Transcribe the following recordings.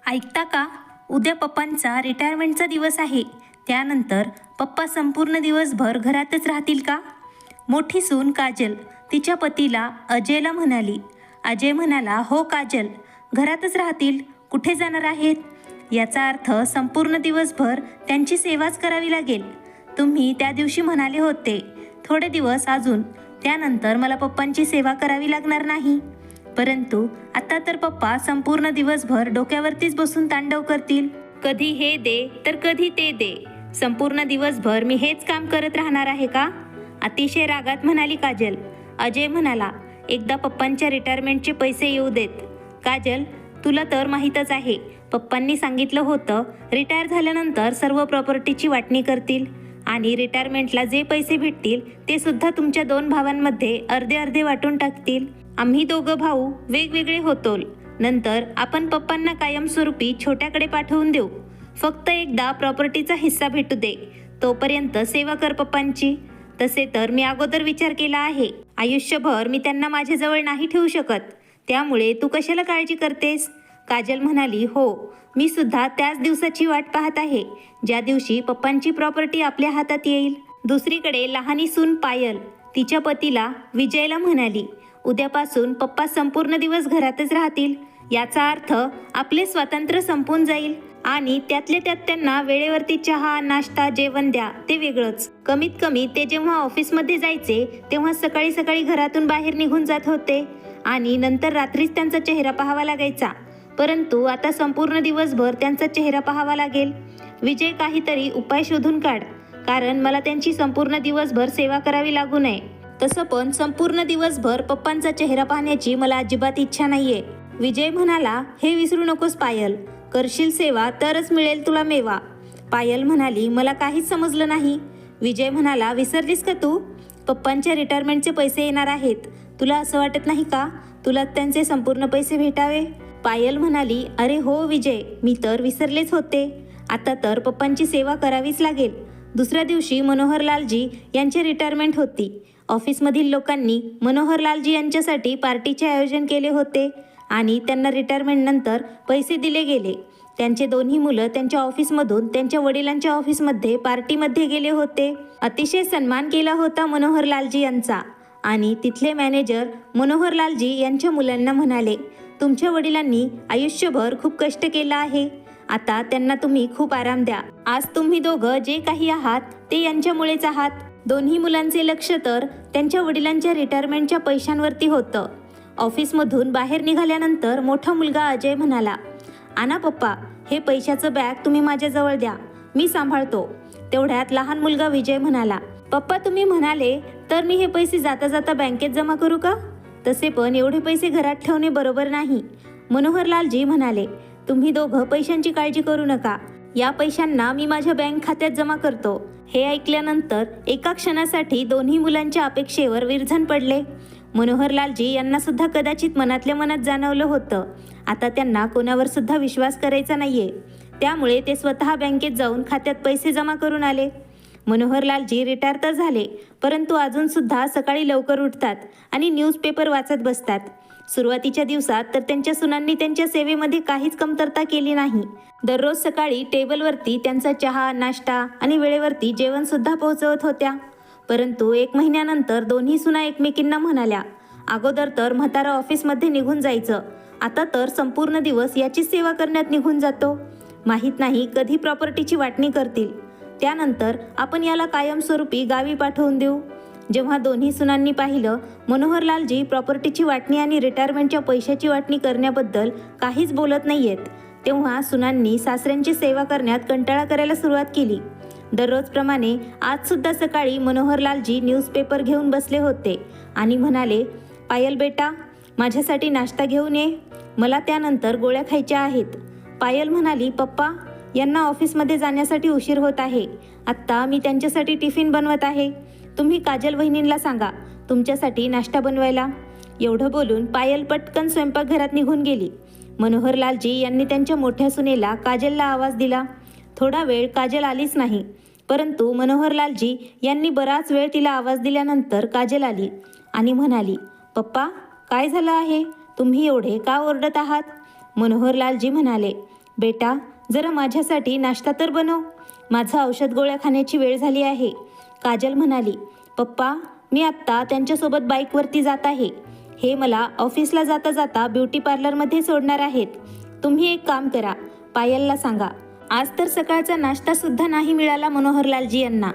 ऐकता का? उद्या पप्पांचा रिटायरमेंटचा दिवस आहे. त्यानंतर पप्पा संपूर्ण दिवसभर घरातच राहतील का? मोठी सून काजल तिच्या पतीला अजयला म्हणाली. अजय म्हणाला, हो काजल, घरातच राहतील, कुठे जाणार आहेत? याचा अर्थ संपूर्ण दिवसभर त्यांची सेवाच करावी लागेल. तुम्ही त्या दिवशी म्हणाले होते थोडे दिवस अजून, त्यानंतर मला पप्पांची सेवा करावी लागणार नाही. परंतु आता तर पप्पा संपूर्ण दिवसभर डोक्यावरतीच बसून तांडव करतील. कधी हे दे तर कधी ते दे. संपूर्ण दिवसभर मी हेच काम करत राहणार आहे का? अतिशय रागात म्हणाली काजल. अजय म्हणाला, एकदा पप्पांच्या रिटायरमेंटचे पैसे येऊ देत. काजल, तुला तर माहीतच आहे, पप्पांनी सांगितलं होतं रिटायर झाल्यानंतर सर्व प्रॉपर्टीची वाटणी करतील आणि रिटायरमेंटला जे पैसे भेटतील ते सुद्धा तुमच्या 2 भावांमध्ये अर्धे अर्धे वाटून टाकतील. आम्ही दोघं भाऊ वेगवेगळे होतोल. नंतर आपण पप्पांना कायमस्वरूपी छोट्याकडे पाठवून देऊ. फक्त एकदा प्रॉपर्टीचा हिस्सा भेटू दे, तोपर्यंत सेवा कर पप्पांची. तसे तर मी अगोदर विचार केला आहे, आयुष्यभर मी त्यांना माझ्याजवळ नाही ठेवू शकत, त्यामुळे तू कशाला काळजी करतेस? काजल म्हणाली, हो, मी सुद्धा त्याच दिवसाची वाट पाहत आहे ज्या दिवशी पप्पांची प्रॉपर्टी आपल्या हातात येईल. दुसरीकडे लहानी सून पायल तिच्या पतीला विजयला म्हणाली, उद्यापासून पप्पा संपूर्ण दिवस घरातच राहतील. याचा अर्थ आपले स्वातंत्र्य संपून जाईल आणि त्यातल्या त्यात त्यांना वेळेवरती चहा, नाश्ता, जेवण द्या ते वेगळंच. कमीत कमी ते जेव्हा ऑफिसमध्ये जायचे तेव्हा सकाळी सकाळी घरातून बाहेर निघून जात होते आणि नंतर रात्रीच त्यांचा चेहरा पाहावा लागायचा. परंतु आता संपूर्ण दिवसभर त्यांचा चेहरा पाहावा लागेल. विजय, काहीतरी उपाय शोधून काढ, कारण मला त्यांची संपूर्ण दिवसभर सेवा करावी लागू नये. तसं पण संपूर्ण दिवसभर पप्पांचा चेहरा पाहण्याची मला अजिबात इच्छा नाहीये. विजय म्हणाला, हे विसरू नकोस पायल, करशील सेवा तरच मिळेल तुला मेवा. पायल म्हणाली, मला काहीच समजलं नाही. विजय म्हणाला, विसरलीस का तू? पप्पांच्या रिटायरमेंटचे पैसे येणार आहेत. तुला असं वाटत नाही का तुला त्यांचे संपूर्ण पैसे भेटावे? पायल म्हणाली, अरे हो विजय, मी तर विसरलेच होते. आता तर पप्पांची सेवा करावीच लागेल. दुसऱ्या दिवशी मनोहरलालजी यांची रिटायरमेंट होती. ऑफिसमधील लोकांनी मनोहरलालजी यांच्यासाठी पार्टीचे आयोजन केले होते आणि त्यांना रिटायरमेंटनंतर पैसे दिले गेले. त्यांचे दोन्ही मुलं त्यांच्या ऑफिसमधून त्यांच्या वडिलांच्या ऑफिसमध्ये पार्टीमध्ये गेले होते. अतिशय सन्मान केला होता मनोहरलालजी यांचा आणि तिथले मॅनेजर मनोहरलालजी यांच्या मुलांना म्हणाले, तुमच्या वडिलांनी आयुष्यभर खूप कष्ट केलं आहे, आता त्यांना तुम्ही खूप आराम द्या. आज तुम्ही दोघं जे काही आहात ते यांच्यामुळेच आहात. दोन्ही मुलांचे लक्ष तर त्यांच्या वडिलांच्या रिटायरमेंटच्या पैशांवरती होतं. ऑफिसमधून बाहेर निघाल्यानंतर मोठा मुलगा अजय म्हणाला, आणा पप्पा, हे पैशाचं बॅग तुम्ही माझ्याजवळ द्या, मी सांभाळतो. तेवढ्यात लहान मुलगा विजय म्हणाला, पप्पा तुम्ही म्हणाले तर मी हे पैसे जाता जाता बँकेत जमा करू का? तसे पण एवढे पैसे घरात ठेवणे बरोबर नाही. मनोहरलालजी म्हणाले, तुम्ही दोघं पैशांची काळजी करू नका, या पैशांना मी माझ्या बँक खात्यात जमा करतो. हे ऐकल्यानंतर एका क्षणासाठी दोन्ही मुलांच्या अपेक्षेवर विरझण पडले. मनोहरलालजी यांना सुद्धा कदाचित मनातल्या मनात जाणवलं होतं, आता त्यांना कोणावर सुद्धा विश्वास करायचा नाहीये. त्यामुळे ते स्वतः बँकेत जाऊन खात्यात पैसे जमा करून आले. मनोहरलालजी रिटायर तर झाले, परंतु अजून सुद्धा सकाळी लवकर उठतात आणि न्यूजपेपर वाचत बसतात. सुरुवातीच्या दिवसात तर त्यांच्या सुनांनी त्यांच्या सेवेमध्ये काहीच कमतरता केली नाही. दररोज सकाळी टेबलवरती त्यांचा चहा, नाश्ता आणि वेळेवरती जेवण सुद्धा पोहोचवत होत्या. परंतु 1 महिन्यानंतर दोन्ही सुना एकमेकींना म्हणाल्या, अगोदर तर म्हातारा ऑफिसमध्ये निघून जायचं, आता तर संपूर्ण दिवस याचीच सेवा करण्यात निघून जातो. माहीत नाही कधी प्रॉपर्टीची वाटणी करतील, त्यानंतर आपण याला कायमस्वरूपी गावी पाठवून देऊ. जेव्हा दोन्ही सुनांनी पाहिलं मनोहरलालजी प्रॉपर्टीची वाटणी आणि रिटायरमेंटच्या पैशाची वाटणी करण्याबद्दल काहीच बोलत नाहीयेत, तेव्हा सुनांनी सासऱ्यांची सेवा करण्यात कंटाळा करायला सुरुवात केली. दररोजप्रमाणे आज सुद्धा सकाळी मनोहरलालजी न्यूजपेपर घेऊन बसले होते आणि म्हणाले, पायल बेटा, माझ्यासाठी नाश्ता घेऊन ये, मला त्यानंतर गोळ्या खायच्या आहेत. पायल म्हणाली, पप्पा, यांना ऑफिसमध्ये जाण्यासाठी उशीर होत आहे, आत्ता मी त्यांच्यासाठी टिफिन बनवत आहे, तुम्ही काजल वहिनींना सांगा तुमच्यासाठी नाश्ता बनवायला. एवढं बोलून पायल पटकन स्वयंपाकघरात निघून गेली. मनोहरलालजी यांनी त्यांच्या मोठ्या सुनेला काजलला आवाज दिला. थोडा वेळ काजल आलीच नाही, परंतु मनोहरलालजी यांनी बराच वेळ तिला आवाज दिल्यानंतर काजल आली आणि म्हणाली, पप्पा, काय झालं आहे? तुम्ही एवढे का ओरडत आहात? मनोहरलालजी म्हणाले, बेटा, जरा माझ्यासाठी नाश्ता तर बनव. माझं औषध गोळ्या खाण्याची वेळ झाली आहे. काजल म्हणाली. पप्पा, मी आत्ता त्यांच्यासोबत बाईकवरती जात आहे. हे मला ऑफिसला जाता जाता ब्युटी पार्लरमध्ये सोडणार आहेत. तुम्ही एक काम करा, पायलला सांगा. आज तर सकाळचा नाश्तासुद्धा नाही मिळाला मनोहरलालजी यांना.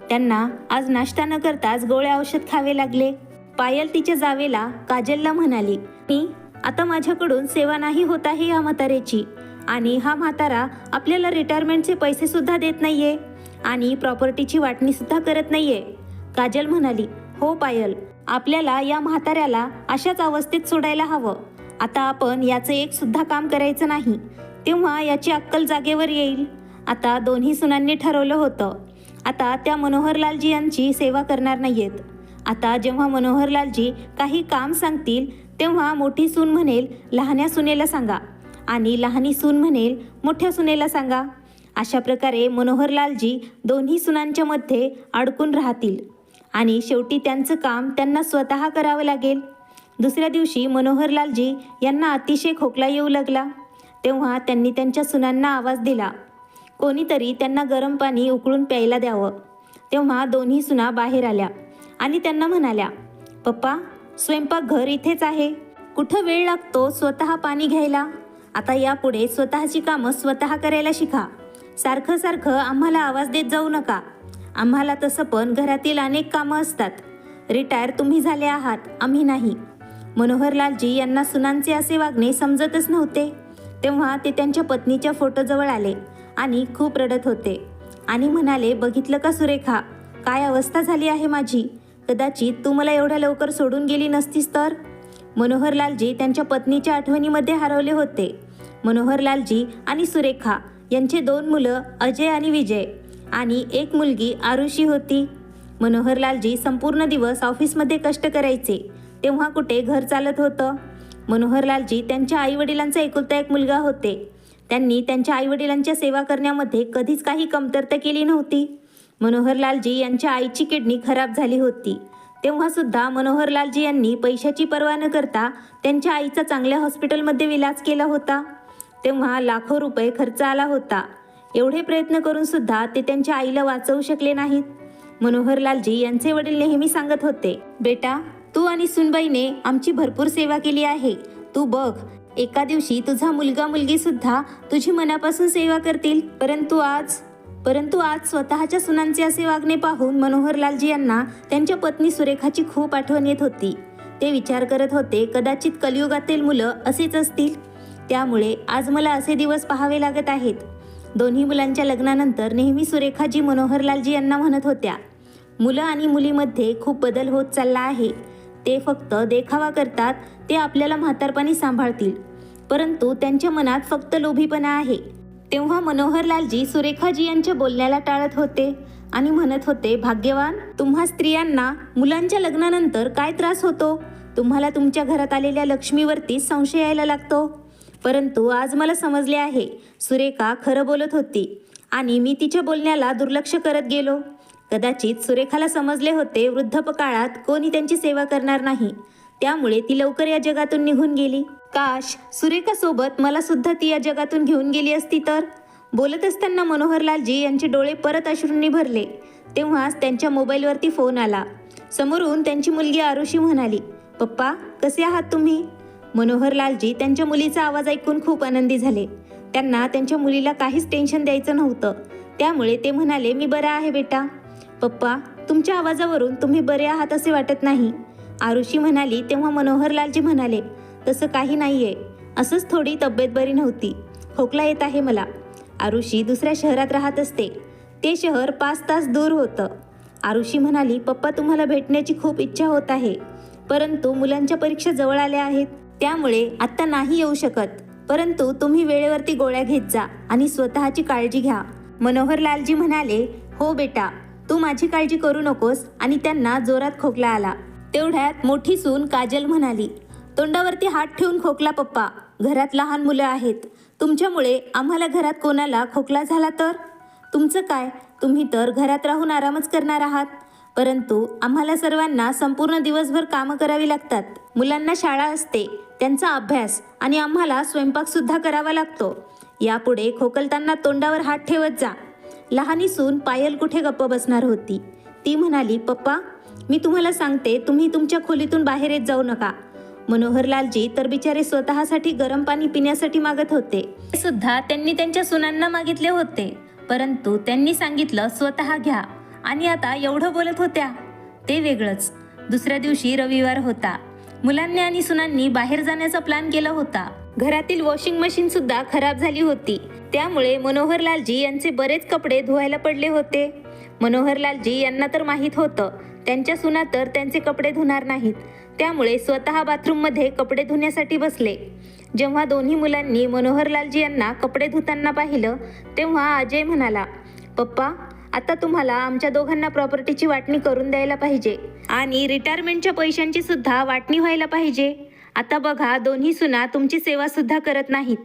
त्यांना आज नाश्ता न करताच गोळ्या औषध खावे लागले. पायल तिच्या जावेला काजलला म्हणाली, मी आता माझ्याकडून सेवा नाही होत आहे या म्हाताऱ्याची, आणि हा म्हातारा आपल्याला रिटायरमेंटचे पैसे सुद्धा देत नाहीये आणि प्रॉपर्टीची वाटणी सुद्धा करत नाहीये. काजल म्हणाली, हो पायल, आपल्याला या म्हाताऱ्याला अशाच अवस्थेत सोडायला हवं. आता आपण याचं एक सुद्धा काम करायचं नाही, तेव्हा याची अक्कल जागेवर येईल. आता दोन्ही सुनांनी ठरवलं होतं, आता त्या मनोहरलालजी यांची सेवा करणार नाहीयेत. आता जेव्हा मनोहरलालजी काही काम सांगतील तेव्हा मोठी सून म्हणेल लहान्या सुनेला सांगा, आणि लहानी सून म्हणेल मोठ्या सुनेला सांगा. अशा प्रकारे मनोहरलालजी दोन्ही सुनांच्या मध्ये अडकून राहतील आणि शेवटी त्यांचं काम त्यांना स्वतः करावं लागेल. दुसऱ्या दिवशी मनोहरलालजी यांना अतिशय खोकला येऊ लागला. तेव्हा त्यांनी त्यांच्या सुनांना आवाज दिला, कोणीतरी त्यांना गरम पाणी उकळून प्यायला द्यावं. तेव्हा दोन्ही सुना बाहेर आल्या आणि त्यांना म्हणाल्या, पप्पा, स्वयंपाकघर इथेच आहे. कुठं वेळ लागतो स्वतः पाणी घ्यायला. आता यापुढे स्वतःची कामं स्वतः करायला शिका. सारखं सारखं आम्हाला आवाज देत जाऊ नका. आम्हाला तसं पण घरातील अनेक कामं असतात. रिटायर तुम्ही झाले आहात, आम्ही नाही. मनोहरलालजी यांना सुनांचे असे वागणे समजतच नव्हते. तेव्हा ते त्यांच्या पत्नीच्या फोटोजवळ आले आणि खूप रडत होते आणि म्हणाले, बघितलं का सुरेखा, काय अवस्था झाली आहे माझी. कदाचित तू मला एवढ्या लवकर सोडून गेली नसतीस तर. मनोहरलालजी त्यांच्या पत्नीच्या आठवणीमध्ये हरवले होते. मनोहरलालजी आणि सुरेखा यांचे 2 मुलं अजय आणि विजय आणि एक मुलगी आरुषी होती. मनोहरलालजी संपूर्ण दिवस ऑफिसमध्ये कष्ट करायचे, तेव्हा कुठे घर चालत होतं. मनोहरलालजी त्यांच्या आईवडिलांचा एकुलता एक मुलगा होते. त्यांनी त्यांच्या आईवडिलांच्या सेवा करण्यामध्ये कधीच काही कमतरता केली नव्हती. मनोहरलालजी यांच्या आईची किडनी खराब झाली होती. तेव्हासुद्धा मनोहरलालजी यांनी पैशाची पर्वा न करता त्यांच्या आईचा चांगल्या हॉस्पिटलमध्ये इलाज केला होता. तेव्हा लाखो रुपये खर्च आला होता. एवढे प्रयत्न करून सुद्धा ते त्यांच्या आईला वाचवू शकले नाहीत. मनोहरलालजी यांचे वडील नेहमी सांगत होते, बेटा, तू आणि सुनबाईने आमची भरपूर सेवा केली आहे. तू बघ, एका दिवशी तुझा मुलगा मुलगी सुद्धा तुझी मनापासून सेवा करतील. परंतु आज स्वतःच्या सुनांचे असे वागणे पाहून मनोहरलालजी यांना त्यांच्या पत्नी सुरेखाची खूप आठवण येत होती. ते विचार करत होते, कदाचित कलियुगातील मुलं असेच असतील. त्यामुळे आज मला असे दिवस पाहावे लागत आहेत. दोन्ही मुलांच्या लग्नानंतर नेहमी सुरेखाजी मनोहरलालजी यांना म्हणत होत्या, मुलं आणि मुलीमध्ये खूप बदल होत चालला आहे. ते फक्त देखावा करतात, ते आपल्याला म्हातारपणी सांभाळतील, परंतु त्यांच्या मनात फक्त लोभीपणा आहे. तेव्हा मनोहरलालजी सुरेखाजी यांच्या बोलण्याला टाळत होते आणि म्हणत होते, भाग्यवान तुम्हा स्त्रियांना मुलांच्या लग्नानंतर काय त्रास होतो. तुम्हाला तुमच्या घरात आलेल्या लक्ष्मीवरती संशय यायला लागतो. परंतु आज मला समजले आहे, सुरेखा खरं बोलत होती आणि मी तिच्या बोलण्याला दुर्लक्ष करत गेलो. कदाचित सुरेखाला समजले होते, वृद्धपकाळात कोणी त्यांची सेवा करणार नाही, त्यामुळे ती लवकर या जगातून निघून गेली. काश सुरेखासोबत मला सुद्धा ती या जगातून घेऊन गेली असती तर. बोलत असताना मनोहरलालजी यांचे डोळे परत अश्रूंनी भरले. तेव्हाच त्यांच्या मोबाईलवरती फोन आला. समोरून त्यांची मुलगी आरुषी म्हणाली, पप्पा, कसे आहात तुम्ही. मनोहरलालजी त्यांच्या मुलीचा आवाज ऐकून खूप आनंदी झाले. त्यांना त्यांच्या मुलीला काहीच टेन्शन द्यायचं नव्हतं, त्यामुळे ते म्हणाले, मी बरा आहे बेटा. पप्पा, तुमच्या आवाजावरून तुम्ही बरे आहात असे वाटत नाही. आरुषी म्हणाली. तेव्हा मनोहरलालजी म्हणाले, तसं काही नाहीये, असंच थोडी तब्येत बरी नव्हती, खोकला येत आहे मला. आरुषी दुसऱ्या शहरात राहत असते. ते शहर 5 तास दूर होतं. आरुषी म्हणाली, पप्पा, तुम्हाला भेटण्याची खूप इच्छा होत आहे, परंतु मुलांच्या परीक्षा जवळ आल्या आहेत, त्यामुळे आत्ता नाही येऊ शकत. परंतु तुम्ही वेळेवरती गोळ्या घेत जा आणि स्वतःची काळजी घ्या. मनोहरलालजी म्हणाले, हो बेटा, तू माझी काळजी करू नकोस. आणि त्यांना जोरात खोकला आला. तेवढ्यात मोठी सून काजल म्हणाली, तोंडावरती हात ठेवून खोकला पप्पा, घरात लहान मुलं आहेत. तुमच्यामुळे आम्हाला घरात कोणाला खोकला झाला तर. तुमचं काय, तुम्ही तर घरात राहून आरामच करणार आहात, परंतु आम्हाला सर्वांना संपूर्ण दिवसभर कामं करावी लागतात. मुलांना शाळा असते, त्यांचा अभ्यास, आणि आम्हाला स्वयंपाकसुद्धा करावा लागतो. यापुढे खोकलताना तोंडावर हात ठेवत जा. लहानी सून पायल कुठे गप्प बसणार होती. ती म्हणाली, पप्पा मी तुम्हाला सांगते, तुम्ही तुमच्या खोलीतून बाहेर येत जाऊ नका. मनोहरलालजी तर बिचारे स्वतःसाठी गरम पाणी पिण्यासाठी मागत होते. ते सुद्धा त्यांनी त्यांच्या सुनांना मागितले होते, परंतु त्यांनी सांगितलं स्वतः घ्या. आणि आता एवढं बोलत होत्या ते वेगळंच. दुसऱ्या दिवशी रविवार होता. मुलांनी आणि सुनांनी बाहेर जाण्याचा प्लॅन केला होता. घरातील वॉशिंग मशीन सुद्धा खराब झाली होती, त्यामुळे मनोहरलालजी यांचे बरेच कपडे धुवायला पडले होते. मनोहरलालजी यांना तर माहीत होतं त्यांच्या सुना तर त्यांचे कपडे धुणार नाहीत, त्यामुळे स्वतः बाथरूममध्ये कपडे धुण्यासाठी बसले. जेव्हा दोन्ही मुलांनी मनोहरलालजी यांना कपडे धुताना पाहिलं तेव्हा अजय म्हणाला, पप्पा आता तुम्हाला आमच्या दोघांना प्रॉपर्टीची वाटणी करून द्यायला पाहिजे आणि रिटायरमेंटच्या पैशांची सुद्धा वाटणी व्हायला पाहिजे. आता बघा, दोन्ही सुना तुमची सेवा सुद्धा करत नाहीत.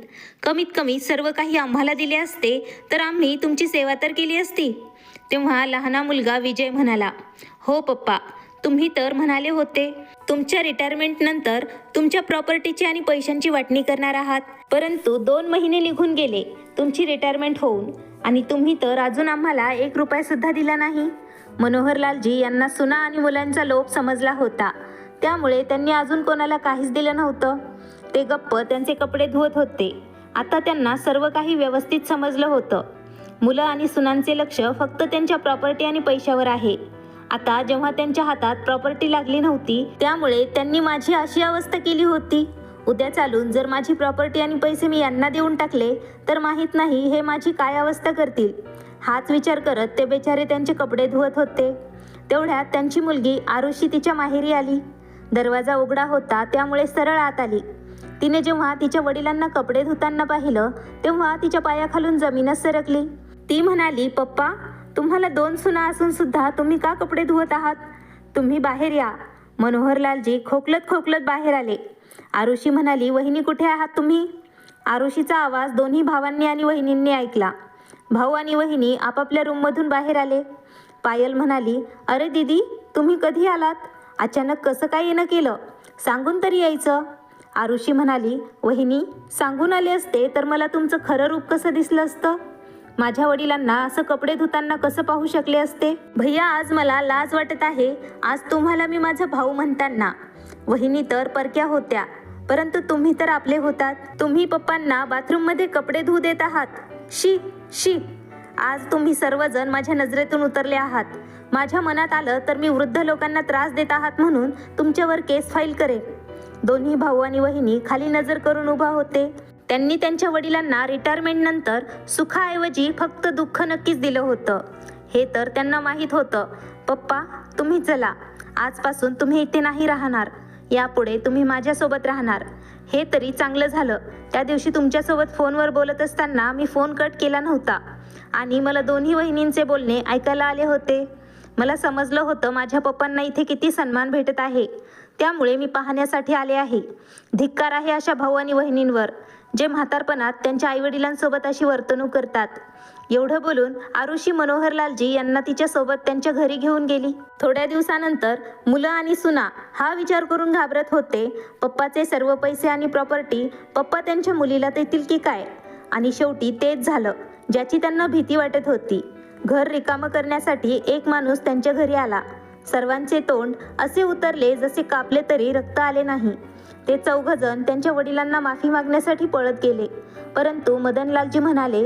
कमीत कमी सर्व काही आम्हाला दिले असते तर आम्ही तुमची सेवा तर केली असती. तेव्हा लहाना मुलगा विजय म्हणाला, हो पप्पा, तुम्ही तर म्हणाले होते तुमच्या रिटायरमेंट नंतर तुमच्या प्रॉपर्टीची आणि पैशांची वाटणी करणार आहात, परंतु 2 महिने निघून गेले तुमची रिटायरमेंट होऊन आणि तुम्ही तर अजून आम्हाला 1 रुपया सुद्धा दिला नाही. मनोहरलालजी यांना सुना आणि मुलांचा लोभ समजला होता, त्यामुळे त्यांनी अजून कोणाला काहीच दिलं नव्हतं. ते गप्प त्यांचे कपडे धुवत होते. आता त्यांना सर्व काही व्यवस्थित समजलं होतं. मुलं आणि सुनांचे लक्ष फक्त त्यांच्या प्रॉपर्टी आणि पैशावर आहे. आता जेव्हा त्यांच्या हातात प्रॉपर्टी लागली नव्हती, त्यामुळे त्यांनी माझी अशी अवस्था केली होती. उद्या चालून जर माझी प्रॉपर्टी आणि पैसे मी यांना देऊन टाकले तर माहीत नाही हे माझी काय अवस्था करतील. हाच विचार करत ते बेचारे त्यांचे कपडे धुवत होते. तेवढ्यात त्यांची मुलगी आरुषी तिच्या माहेरी आली. दरवाजा उघडा होता, त्यामुळे सरळ आत आली. तिने जेव्हा तिच्या वडिलांना कपडे धुताना पाहिलं तेव्हा तिच्या पायाखालून जमीनच सरकली. ती म्हणाली, पप्पा तुम्हाला 2 सुना असून सुद्धा तुम्ही का कपडे धुवत आहात? तुम्ही बाहेर या. मनोहरलालजी खोकलत खोकलत बाहेर आले. आरुषी म्हणाली, वहिनी कुठे आहात तुम्ही? आरुषीचा आवाज दोन्ही भावांनी आणि वहिनींनी ऐकला. भाऊ आणि वहिनी आपापल्या रूममधून बाहेर आले. पायल म्हणाली, अरे दीदी तुम्ही कधी आलात? अचानक कसं काय येणं केलं? सांगून तरी यायचं. आरुषी म्हणाली, वहिनी सांगून आले असते तर मला तुमचं खरं रूप कसं दिसलं असतं? माझ्या वडिलांना असं कपडे धुताना कसं पाहू शकले असते? भैया आज मला लाज वाटत आहे, आज तुम्हाला मी माझा भाऊ म्हणताना. वहिनी तर परक्या होत्या, परंतु तुम्ही तर आपले होतात. तुम्ही पप्पांना बाथरूममध्ये कपडे धुऊ देत आहात. शी शी. आज तुम्ही सर्वजण माझ्या नजरेतून उतरले आहात. माझ्या मनात आलं तर मी वृद्ध लोकांना त्रास देत आहात म्हणून तुमच्यावर केस फाईल करेन. दोन्ही भाऊ आणि वहिनी खाली नजर करून उभा होते. त्यांनी त्यांच्या वडिलांना रिटायरमेंट नंतर सुखाऐवजी फक्त दुःख नक्कीच दिलं होतं, हे तर त्यांना माहीत होतं. पप्पा तुम्ही चला, आजपासून तुम्ही इथे नाही राहणार, यापुढे तुम्ही माझ्यासोबत राहणार. हे तरी चांगलं झालं, त्या दिवशी तुमच्यासोबत फोनवर बोलत असताना मी फोन कट केला नव्हता आणि मला दोन्ही वहिनींचे बोलणे ऐकायला आले होते. मला समजलं होतं माझ्या पप्पांना इथे किती सन्मान भेटत आहे, त्यामुळे मी पाहण्यासाठी आले आहे. धिक्कार आहे अशा भाऊ आणि वहिनींवर जे म्हातारपणात त्यांच्या आईवडिलांसोबत अशी वर्तणूक करतात. एवढं बोलून आरुषी मनोहरलालजी यांना तिच्यासोबत त्यांच्या घरी घेऊन गेली. थोड्या दिवसानंतर मुलं आणि सुना हा विचार करून घाबरत होते, पप्पाचे सर्व पैसे आणि प्रॉपर्टी पप्पा त्यांच्या मुलीला देतील की काय? आणि शेवटी तेच झालं ज्याची त्यांना भीती वाटत होती. घर रिकामं करण्यासाठी एक माणूस त्यांच्या घरी आला. सर्वांचे तोंड असे उतरले जसे कापले तरी रक्त आले नाही. ते 4 जण त्यांच्या वडिलांना माफी मागण्यासाठी पळत गेले, परंतु मदनलालजी म्हणाले,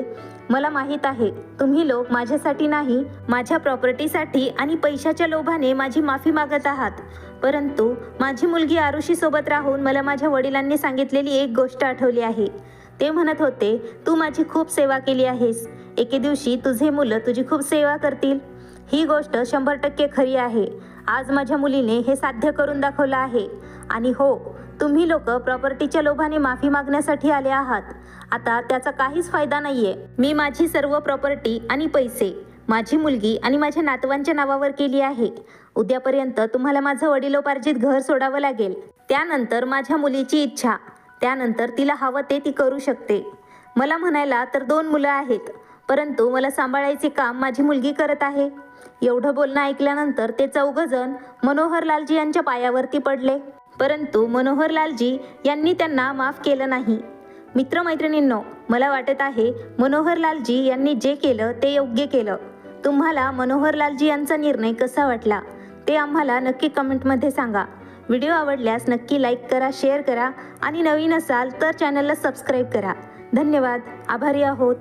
मला माहीत आहे तुम्ही लोक माझ्यासाठी नाही, माझ्या प्रॉपर्टीसाठी आणि पैशाच्या लोभाने माझी माफी मागत आहात. परंतु माझी मुलगी आरुषीसोबत राहून मला माझ्या वडिलांनी सांगितलेली एक गोष्ट आठवली आहे. ते म्हणत होते, तू माझी खूप सेवा केली आहेस, एके दिवशी तुझे मुलं तुझी खूप सेवा करतील. ही गोष्ट 100% खरी आहे. आज माझ्या मुलीने हे साध्य करून दाखवलं आहे. आणि हो, तुम्ही लोक प्रॉपर्टीच्या लोभाने माफी मागण्यासाठी आले आहात. आता त्याचा काहीच फायदा नाहीये. मी माझी सर्व प्रॉपर्टी आणि पैसे माझी मुलगी आणि माझ्या नातवांच्या नावावर केली आहे. उद्यापर्यंत तुम्हाला माझं वडिलोपार्जित घर सोडावं लागेल. त्यानंतर माझ्या मुलीची इच्छा, त्यानंतर तिला हवं ते ती करू शकते. मला म्हणायला तर 2 मुलं आहेत, परंतु मला सांभाळायचे काम माझी मुलगी करत आहे. एवढं बोलणं ऐकल्यानंतर ते 4 जण मनोहरलालजी यांच्या पायावरती पडले, परंतु मनोहरलालजी यांनी त्यांना माफ केलं नाही. मित्रमैत्रिणींनो, मला वाटत आहे मनोहरलालजी यांनी जे केलं ते योग्य केलं. तुम्हाला मनोहरलालजी यांचा निर्णय कसा वाटला ते आम्हाला नक्की कमेंटमध्ये सांगा. व्हिडिओ आवडल्यास नक्की लाईक करा, शेअर करा आणि नवीन असाल तर चॅनलला सबस्क्राईब करा. धन्यवाद. आभारी आहोत.